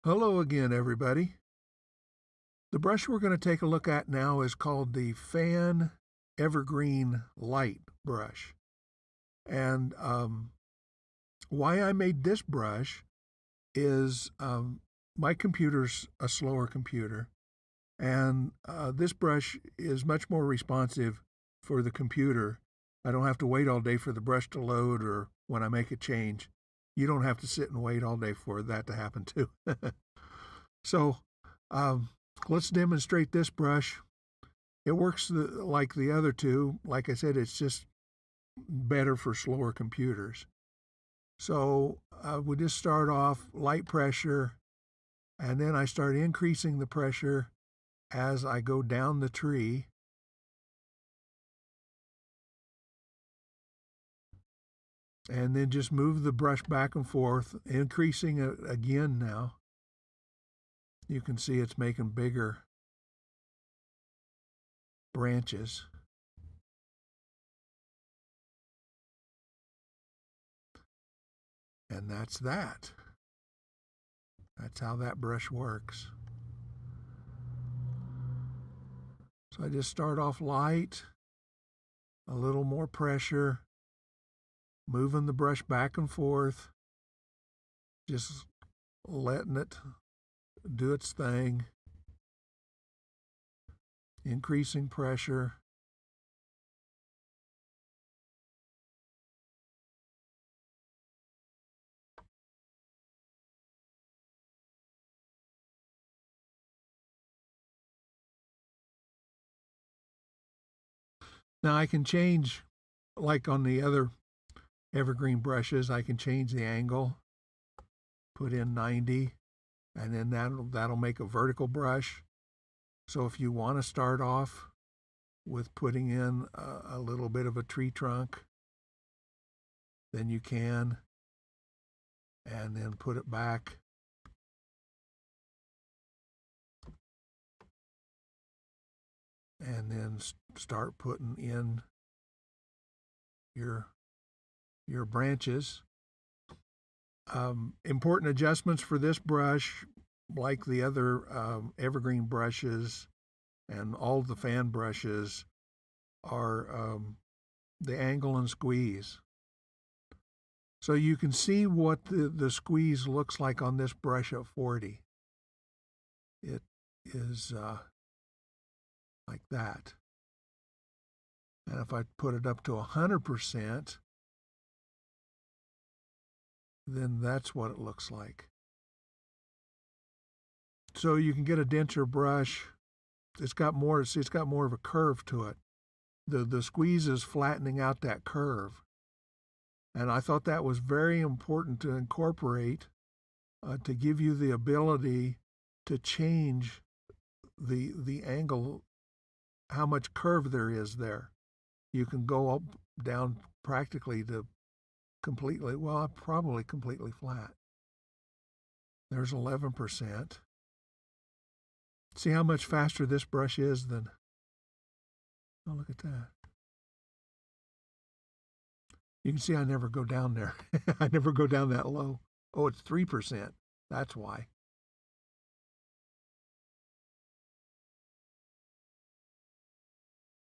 Hello again, everybody. The brush we're going to take a look at now is called the Fan Evergreen Lite brush. And why I made this brush is my computer's a slower computer, and this brush is much more responsive for the computer. I don't have to wait all day for the brush to load, or when I make a change, you don't have to sit and wait all day for that to happen too. So let's demonstrate this brush. It works like the other two. Like I said, it's just better for slower computers. So we just start off light pressure, and then I start increasing the pressure as I go down the tree. And then just move the brush back and forth, increasing it again now. You can see it's making bigger branches. And that's that. That's how that brush works. So I just start off light, a little more pressure, moving the brush back and forth, just letting it do its thing, increasing pressure. Now I can change, like on the other Evergreen brushes, I can change the angle, put in 90, and then that'll make a vertical brush. So if you want to start off with putting in a little bit of a tree trunk, then you can, and then put it back. And then start putting in your branches. Important adjustments for this brush, like the other Evergreen brushes and all the fan brushes, are the angle and squeeze. So you can see what the squeeze looks like on this brush at 40. It is like that. And if I put it up to 100%, then that's what it looks like. So you can get a denser brush. It's got more of a curve to it. The squeeze is flattening out that curve. And I thought that was very important to incorporate, to give you the ability to change the angle, how much curve there is there. You can go up, down practically to completely, well, probably completely flat. There's 11%. See how much faster this brush is than, oh, look at that. You can see I never go down there. I never go down that low. Oh, it's 3%. That's why.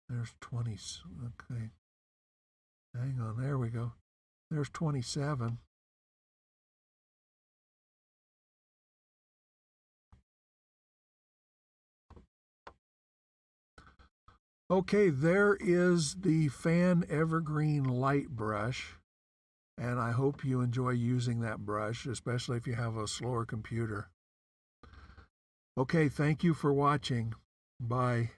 There's 20. Okay. Hang on. There we go. There's 27. Okay, there is the Fan Evergreen Lite brush. And I hope you enjoy using that brush, especially if you have a slower computer. Okay, thank you for watching. Bye.